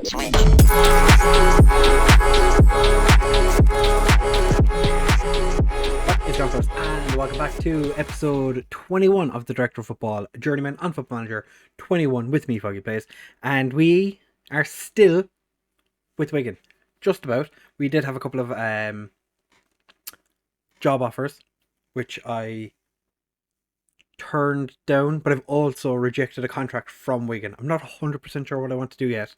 Switch. It's John First, and welcome back to episode 21 of the Director of Football Journeyman on Football Manager 21 with me, FoggyPlays. And we are still with Wigan. Just about. We did have a couple of job offers, which I turned down, but I've also rejected a contract from Wigan. I'm not 100% sure what I want to do yet,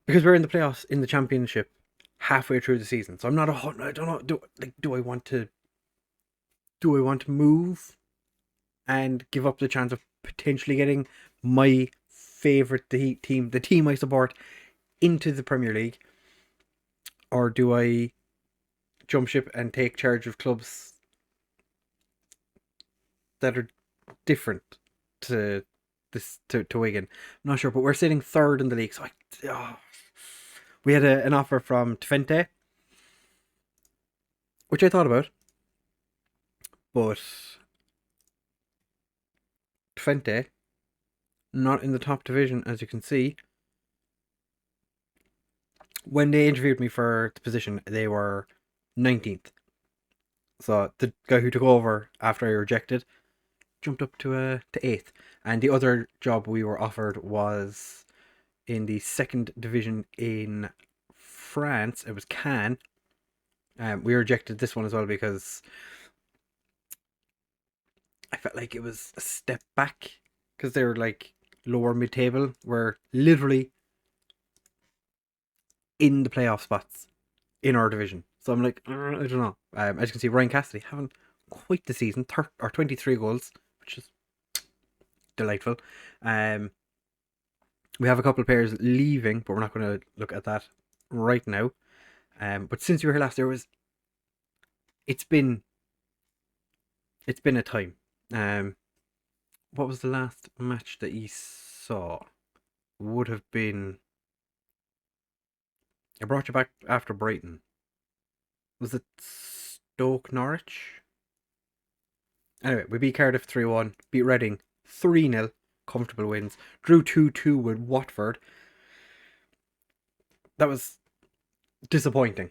because we're in the playoffs in the Championship halfway through the season. So I'm not I don't know. Do I want to move and give up the chance of potentially getting my favorite team, the team I support, into the Premier League, or do I jump ship and take charge of clubs that are different to Wigan? I'm not sure, but we're sitting third in the league, so we had an offer from Twente, which I thought about, but Twente, not in the top division, as you can see. When they interviewed me for the position, they were 19th. So the guy who took over after I rejected jumped up to 8th. And the other job we were offered was in the second division in France. It was Cannes. We rejected this one as well because I felt like it was a step back, because they were like lower mid-table. We're literally in the playoff spots in our division. So I'm like, I don't know. As you can see, Ryan Cassidy having quite the season, 23 goals, which is delightful. We have a couple of players leaving, but we're not going to look at that right now. But since you were here last year, it's been a time. What was the last match that you saw? Would have been, I brought you back after Brighton. Was it Stoke Norwich? Anyway, we beat Cardiff 3-1, beat Reading 3-0, comfortable wins. Drew 2-2 with Watford. That was disappointing,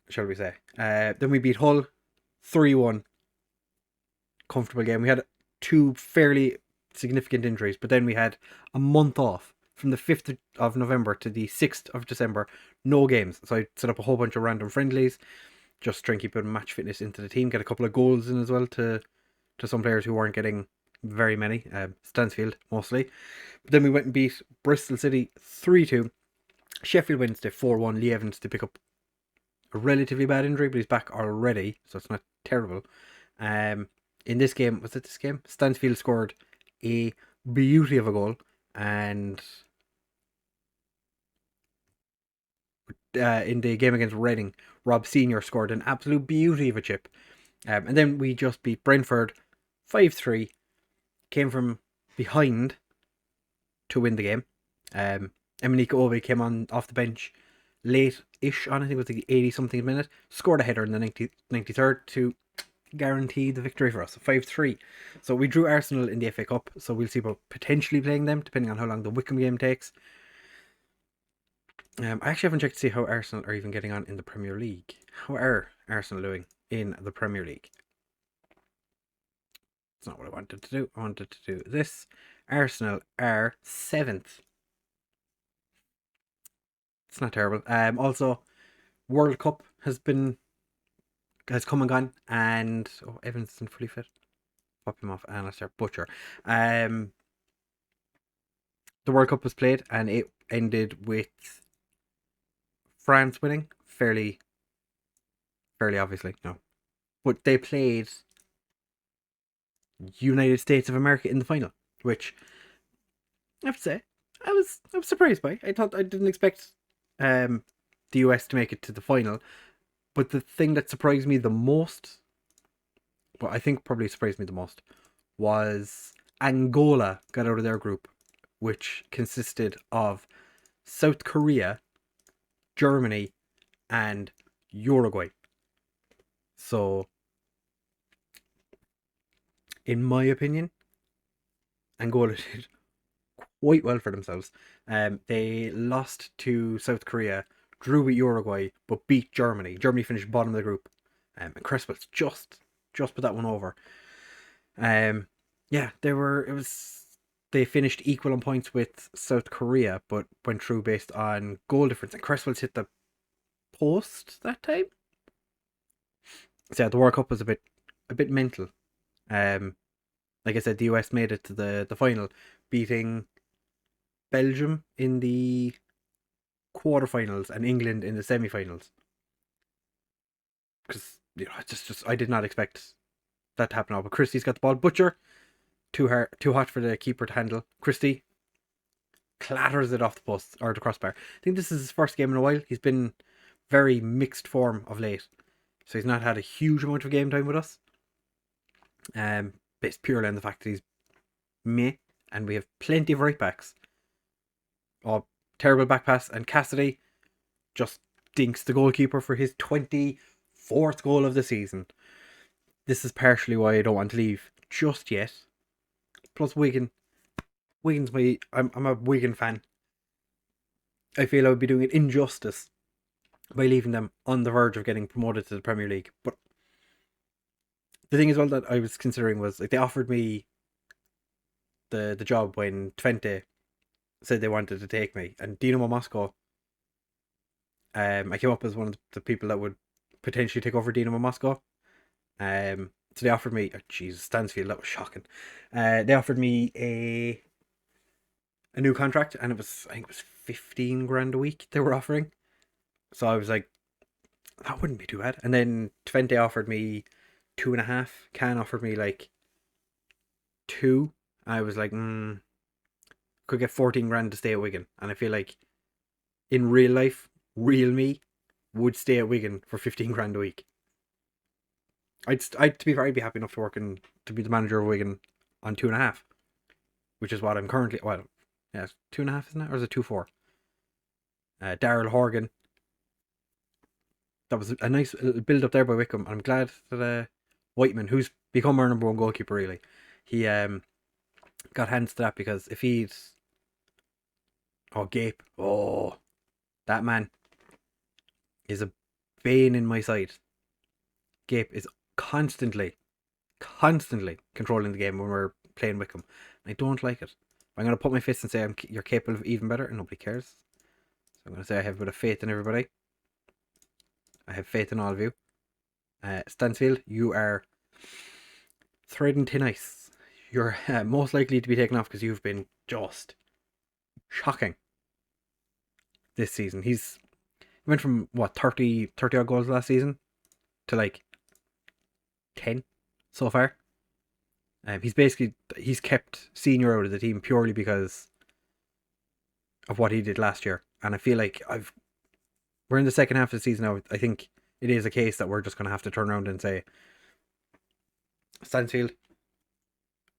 shall we say. Then we beat Hull 3-1, comfortable game. We had two fairly significant injuries, but then we had a month off from the 5th of November to the 6th of December. No games. So I set up a whole bunch of random friendlies, just try and keep a match fitness into the team, get a couple of goals in as well to some players who weren't getting very many, Stansfield mostly. But then we went and beat Bristol City 3-2, Sheffield Wednesday 4-1, Lee Evans to pick up a relatively bad injury, but he's back already, so it's not terrible. In this game, Stansfield scored a beauty of a goal, and in the game against Reading, Rob Senior scored an absolute beauty of a chip. And then we just beat Brentford 5-3, came from behind to win the game. Emenike Obi came on off the bench late-ish on, I think it was the 80-something minute, scored a header in the 93rd to guarantee the victory for us, 5-3. So we drew Arsenal in the FA Cup, so we'll see about potentially playing them, depending on how long the Wickham game takes. I actually haven't checked to see how Arsenal are even getting on in the Premier League. How are Arsenal doing in the Premier League? It's not what I wanted to do. I wanted to do this. Arsenal are 7th. It's not terrible. Also, World Cup has come and gone, and Evans isn't fully fit. Pop him off, and let's start Butcher. The World Cup was played, and it ended with France winning fairly obviously, no, but they played United States of America in the final, which I have to say I was surprised by. I didn't expect the US to make it to the final, but the thing that surprised me the most, well, I think probably surprised me the most, was Angola got out of their group, which consisted of South Korea, Germany, and Uruguay. So, in my opinion, Angola did quite well for themselves. They lost to South Korea, drew with Uruguay, but beat Germany. Germany finished bottom of the group. And Cresswell's just put that one over. Yeah, they finished equal on points with South Korea, but went through based on goal difference. And Cresswell's hit the post that time. So yeah, the World Cup was a bit mental. Like I said, the US made it to the final, beating Belgium in the quarterfinals and England in the semi-finals. Because just I did not expect that to happen now. But Christie's got the ball. Butcher, too hot for the keeper to handle. Christie clatters it off the post or the crossbar. I think this is his first game in a while. He's been very mixed form of late, so he's not had a huge amount of game time with us. Based purely on the fact that he's meh, and we have plenty of right backs. Oh, terrible back pass, and Cassidy just dinks the goalkeeper for his 24th goal of the season. This is partially why I don't want to leave just yet. Plus Wigan's I'm a Wigan fan. I feel I would be doing it injustice by leaving them on the verge of getting promoted to the Premier League. But the thing as well that I was considering was, like, they offered me the job when Twente said they wanted to take me, and Dinamo Moscow, I came up as one of the people that would potentially take over Dinamo Moscow. So they offered me, oh Jesus, Stansfield, that was shocking. They offered me a new contract, and I think it was 15 grand a week they were offering. So I was like, that wouldn't be too bad. And then Twente offered me 2.5. Can offered me like 2. I was like, could get 14 grand to stay at Wigan. And I feel like in real life, real me would stay at Wigan for 15 grand a week. To be fair, I'd be happy enough to work to be the manager of Wigan on 2.5, which is what I'm currently. Well, yeah, it's 2.5, isn't it, or is it 2.4? Daryl Horgan. That was a nice little build up there by Wickham. I'm glad that Whiteman, who's become our number one goalkeeper, really, he got hands to that, because if Gape, that man is a bane in my side. Gape is constantly controlling the game when we're playing Wickham. I don't like it. I'm going to put my fist and say you're capable of even better, and nobody cares. So I'm going to say I have a bit of faith in everybody. I have faith in all of you. Stansfield, you are threading thin ice. You're most likely to be taken off because you've been just shocking this season. He went from, 30 odd goals last season to like 10 so far. He's kept senior out of the team purely because of what he did last year. And I feel like we're in the second half of the season now. I think it is a case that we're just going to have to turn around and say, Stansfield,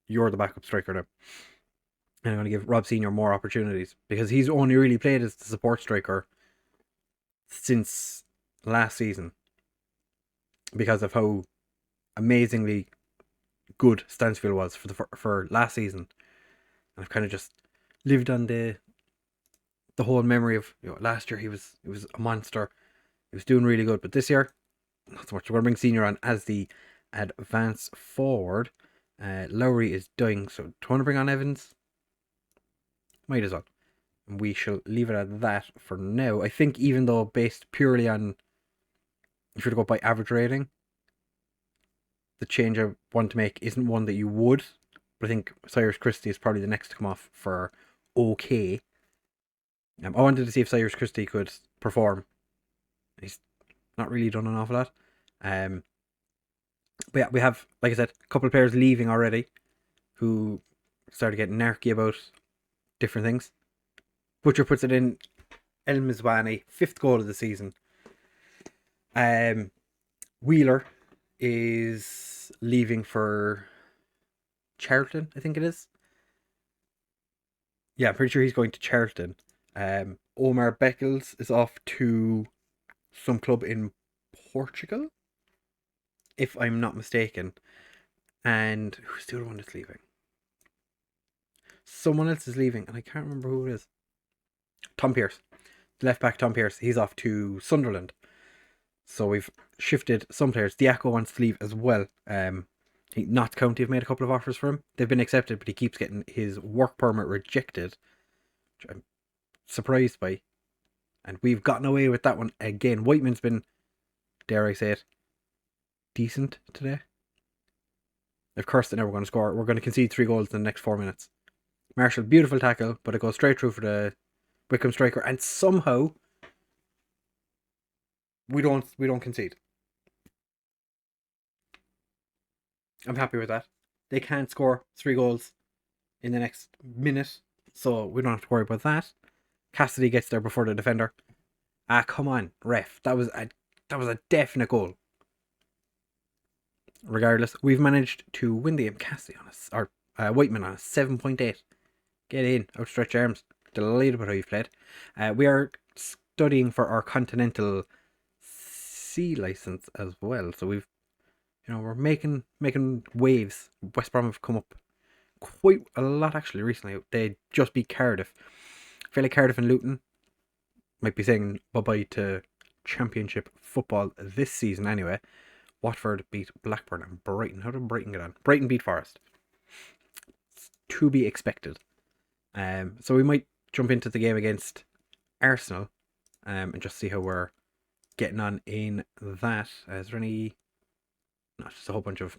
you're the backup striker now. And I'm going to give Rob Senior more opportunities, because he's only really played as the support striker since last season, because of how amazingly good Stansfield was for last season. And I've kind of just lived on the whole memory of, last year he was a monster. He was doing really good, but this year not so much. We're going to bring Senior on as the advance forward. Lowry is dying, so do you want to bring on Evans? Might as well. And we shall leave it at that for now. I think, even though based purely on, if you were to go by average rating, the change I want to make isn't one that you would, but I think Cyrus Christie is probably the next to come off for okay. I wanted to see if Cyrus Christie could perform. He's not really done an awful lot. But yeah, we have, like I said, a couple of players leaving already who started getting narky about different things. Butcher puts it in. El Mizwani, 5th goal of the season. Wheeler is leaving for Charlton, I think it is. Yeah, I'm pretty sure he's going to Charlton. Omar Beckles is off to some club in Portugal, if I'm not mistaken. And who's the other one that's leaving? Someone else is leaving, and I can't remember who it is. Tom Pearce. Left back Tom Pearce, he's off to Sunderland. So we've shifted some players. Diaco wants to leave as well. Notts County have made a couple of offers for him. They've been accepted, but he keeps getting his work permit rejected, which I'm surprised by. And we've gotten away with that one again. Whiteman's been, dare I say it, decent today. If Kirsten never going to score, we're going to concede 3 goals in the next 4 minutes. Marshall, beautiful tackle, but it goes straight through for the Wickham striker, and somehow we don't concede. I'm happy with that. They can't score 3 goals in the next minute, so we don't have to worry about that. Cassidy gets there before the defender. Come on, ref. That was a definite goal. Regardless, we've managed to win the game. Cassidy on us, or Whiteman on a 7.8. Get in, outstretched arms. Delighted with how you've played. We are studying for our Continental C license as well, so we're making waves. West Brom have come up quite a lot actually recently. They just beat Cardiff. I feel like Cardiff and Luton might be saying bye-bye to Championship football this season anyway. Watford beat Blackburn and Brighton. How did Brighton get on? Brighton beat Forest. It's to be expected. So we might jump into the game against Arsenal and just see how we're getting on in that. Is there any... Not just a whole bunch of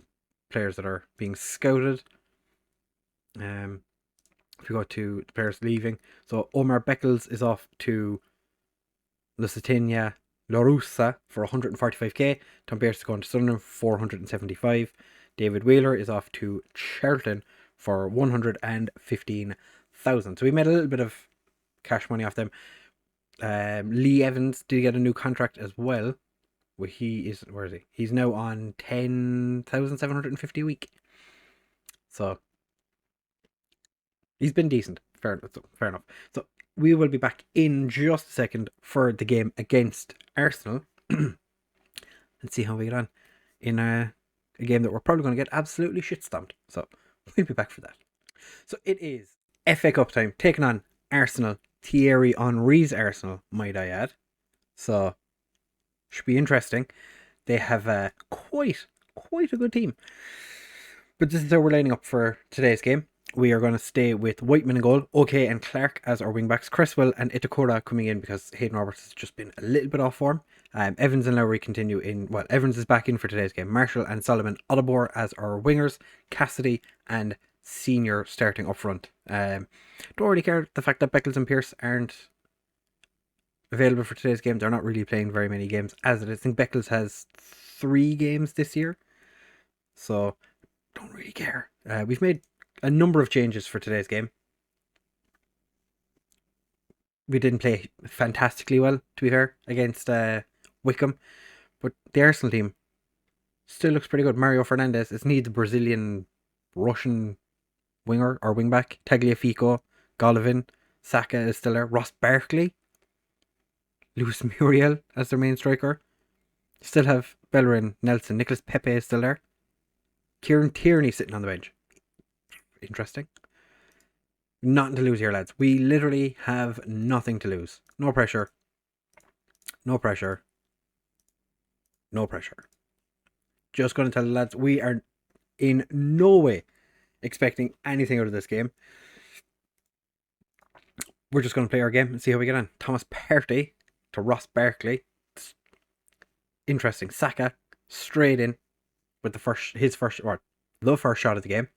players that are being scouted. If we go to the players leaving, so Omar Beckles is off to Lusitania La Russa for 145k. Tom Pearce is going to Sunderland for 475. David Wheeler is off to Charlton for 115,000. So we made a little bit of cash money off them. Lee Evans did get a new contract as well. Where is he? He's now on 10,750 a week. So he's been decent. Fair enough. So we will be back in just a second for the game against Arsenal and see how we get on in a game that we're probably going to get absolutely shit stomped. So we'll be back for that. So it is FA Cup time, taking on Arsenal. Thierry Henry's Arsenal, might I add. So should be interesting. They have quite a good team. But this is how we're lining up for today's game. We are going to stay with Whiteman in goal, OK and Clark as our wingbacks, Cresswell and Itakura coming in because Hayden Roberts has just been a little bit off form. Evans and Lowry continue in, Evans is back in for today's game. Marshall and Solomon Odobor as our wingers, Cassidy and Senior starting up front. Don't really care the fact that Beckles and Pearce aren't available for today's game. They're not really playing very many games as it is. I think Beckles has 3 games this year, so don't really care. We've made a number of changes for today's game. We didn't play fantastically well, to be fair, against Wickham, but the Arsenal team still looks pretty good. Mario Fernandes, it's needs a Brazilian, Russian winger or wingback. Tagliafico, Golovin, Saka is still there. Ross Barkley, Luis Muriel as their main striker. Still have Bellerin, Nelson, Nicholas Pepe is still there. Kieran Tierney sitting on the bench. Interesting. Nothing to lose here, lads. We literally have nothing to lose. No pressure. No pressure. No pressure. Just going to tell the lads, we are in no way expecting anything out of this game. We're just going to play our game and see how we get on. Thomas Partey to Ross Barkley. Interesting. Saka straight in with the first shot of the game.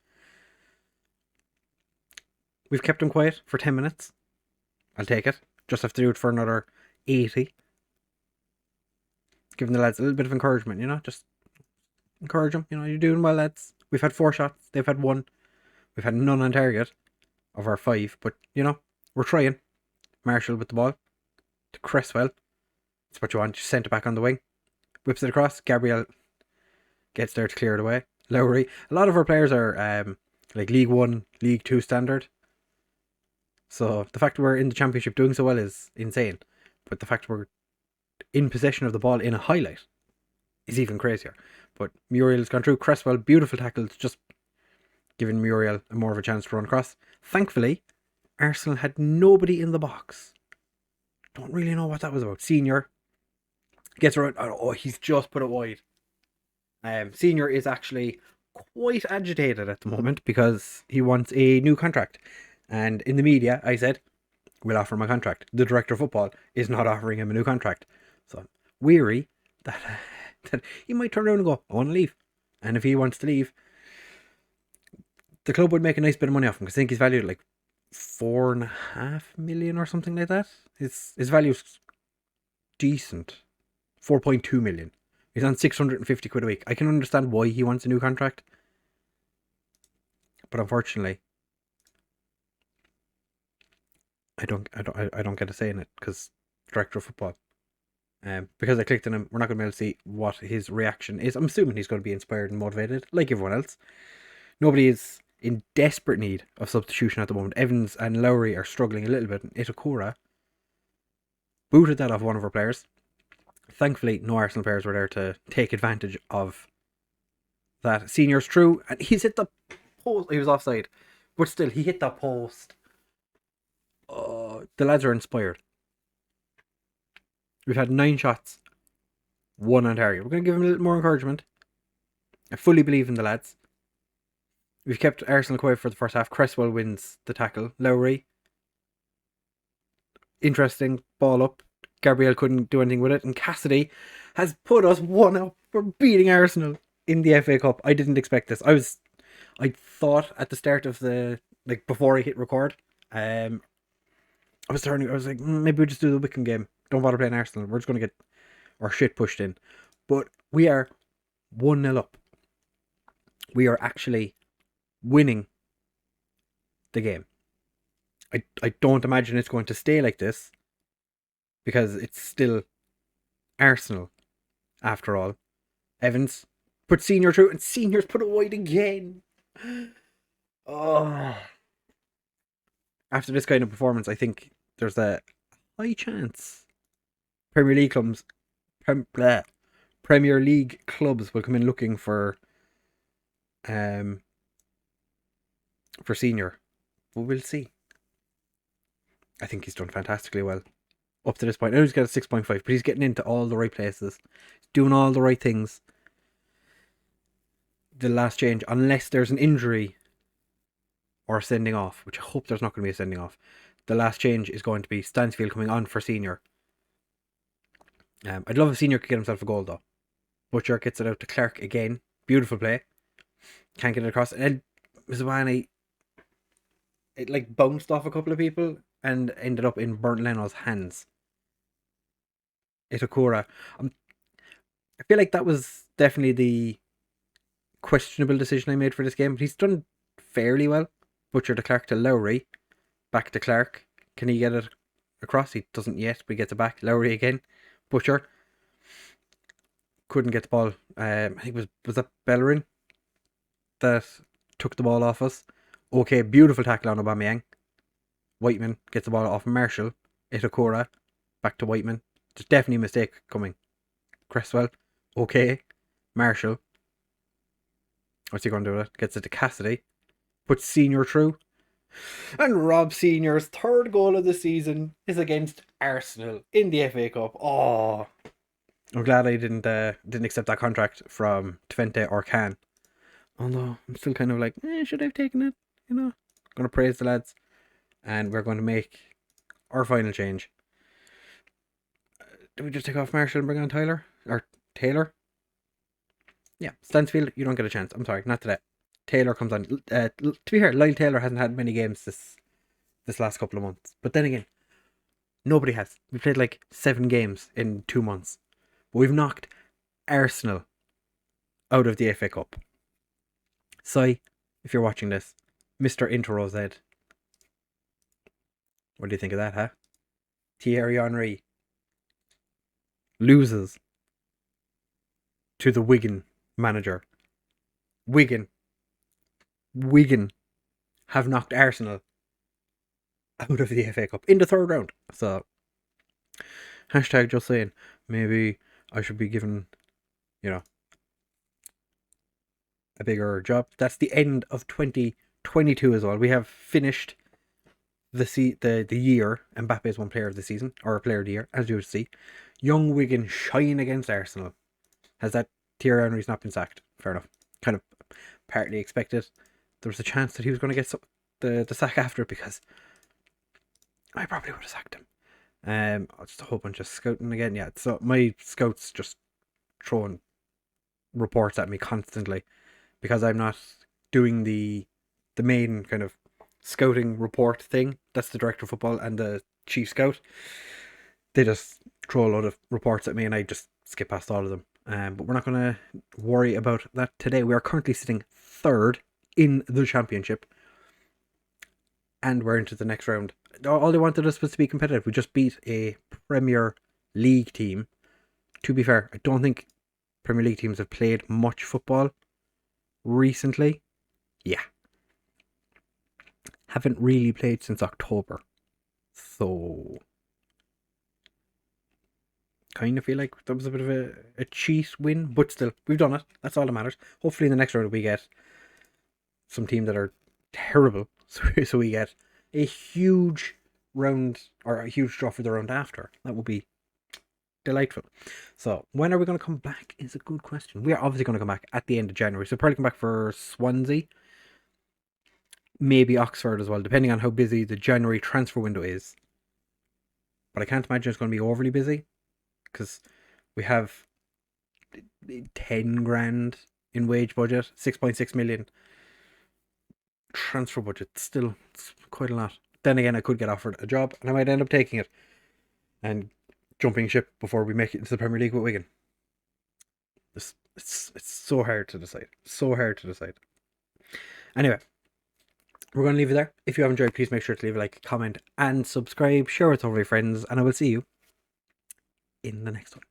We've kept him quiet for 10 minutes. I'll take it. Just have to do it for another 80. Giving the lads a little bit of encouragement, just encourage them. You're doing well, lads. We've had 4 shots. They've had 1. We've had none on target of our 5. But, we're trying. Marshall with the ball to Cresswell. That's what you want. Just send it back on the wing. Whips it across. Gabriel gets there to clear it away. Lowry. A lot of our players are like League 1, League 2 standard. So the fact we're in the Championship doing so well is insane. But the fact we're in possession of the ball in a highlight is even crazier. But Muriel's gone through. Cresswell, beautiful tackles, just giving Muriel more of a chance to run across. Thankfully, Arsenal had nobody in the box Don't really know what that was about. Senior gets around. Oh, he's just put it wide. Senior is actually quite agitated at the moment because he wants a new contract. And in the media, I said, we'll offer him a contract. The director of football is not offering him a new contract. So I'm weary that, that he might turn around and go, I want to leave. And if he wants to leave, the club would make a nice bit of money off him because I think he's valued at like 4.5 million or something like that. His value's decent. 4.2 million. He's on 650 quid a week. I can understand why he wants a new contract. But unfortunately, I don't get a say in it because director of football. Because I clicked on him, we're not going to be able to see what his reaction is. I'm assuming he's going to be inspired and motivated, like everyone else. Nobody is in desperate need of substitution at the moment. Evans and Lowry are struggling a little bit. And Itakura booted that off one of our players. Thankfully, no Arsenal players were there to take advantage of that. Senior's through, and he's hit the post. He was offside, but still, he hit that post. Oh, the lads are inspired. We've had 9 shots, 1 on target. We're going to give him a little more encouragement. I fully believe in the lads. We've kept Arsenal quiet for the first half. Cresswell wins the tackle. Lowry, interesting, ball up. Gabriel couldn't do anything with it. And Cassidy has put us 1-0 for beating Arsenal in the FA Cup. I didn't expect this. I thought at the start of the, like before I hit record, I was like, maybe we'll just do the Wickham game. Don't bother playing Arsenal. We're just going to get our shit pushed in. But we are 1-0 up. We are actually winning the game. I don't imagine it's going to stay like this because it's still Arsenal after all. Evans put Senior through and Senior's put it wide again. Oh. After this kind of performance, I think there's a high chance Premier League clubs will come in looking for Senior. But we'll see. I think he's done fantastically well up to this point. I know he's got a 6.5, but he's getting into all the right places. He's doing all the right things. The last change, unless there's an injury or a sending off, which I hope there's not going to be a sending off, the last change is going to be Stansfield coming on for Senior. I'd love if Senior could get himself a goal though. Butcher gets it out to Clark again. Beautiful play. Can't get it across. And Mizwani, it like bounced off a couple of people and ended up in Bernd Leno's hands. Itakura. I feel like that was definitely the questionable decision I made for this game. He's done fairly well. Butcher to Clark to Lowry. Back to Clark. Can he get it across? He doesn't yet, but he gets it back. Lowry again. Butcher. Couldn't get the ball. I think was that Bellerin that took the ball off us. Okay, beautiful tackle on Aubameyang. Whiteman gets the ball off Marshall. Itakura. Back to Whiteman. There's definitely a mistake coming. Cresswell. Okay. Marshall. What's he going to do with it? Gets it to Cassidy. Puts Senior through. And Rob Senior's third goal of the season is against Arsenal in the FA Cup. Oh, I'm glad I didn't accept that contract from Twente or Can. Although I'm still kind of like, should I have taken it? You know, going to praise the lads, and we're going to make our final change. Do we just take off Marshall and bring on Tyler or Taylor? Yeah, Stansfield, you don't get a chance. I'm sorry, not today. Taylor comes on. To be fair, Lyle Taylor hasn't had many games this last couple of months. But then again, nobody has. We played like 7 games in 2 months. But we've knocked Arsenal out of the FA Cup. Si, if you're watching this, Mr. IntoRowZ. What do you think of that, huh? Thierry Henry loses to the Wigan manager. Wigan have knocked Arsenal out of the FA Cup in the 3rd round. So, hashtag just saying, maybe I should be given, a bigger job. That's the end of 2022 as well. We have finished the year, Mbappe's won player of the season, or player of the year, as you would see. Young Wigan shine against Arsenal. Has that Thierry Henry's not been sacked? Fair enough. Kind of partly expected. There was a chance that he was going to get the sack after it, because I probably would have sacked him. Just a whole bunch of scouting again. Yeah, so my scouts just throwing reports at me constantly, because I'm not doing the main kind of scouting report thing. That's the director of football and the chief scout. They just throw a lot of reports at me, and I just skip past all of them. But we're not going to worry about that today. We are currently sitting third in the championship, and we're into the next round. All they wanted us was to be competitive. We just beat a Premier League team. To be fair, I don't think Premier League teams have played much football recently. Yeah. Haven't really played since October. So kind of feel like that was a bit of a cheat win, but still, we've done it. That's all that matters. Hopefully in the next round we get some team that are terrible, so we get a huge round, or a huge draw for the round after. That would be delightful. So when are we going to come back is a good question. We are obviously going to come back at the end of January, so probably come back for Swansea, maybe Oxford as well, depending on how busy the January transfer window is. But I can't imagine it's going to be overly busy, because we have 10 grand in wage budget, 6.6 million transfer budget. Still, it's quite a lot. Then again, I could get offered a job and I might end up taking it and jumping ship before we make it into the Premier League with Wigan. It's so hard to decide. So hard to decide. Anyway, we're going to leave it there. If you have enjoyed, please make sure to leave a like, comment, and subscribe. Share with all of your friends, and I will see you in the next one.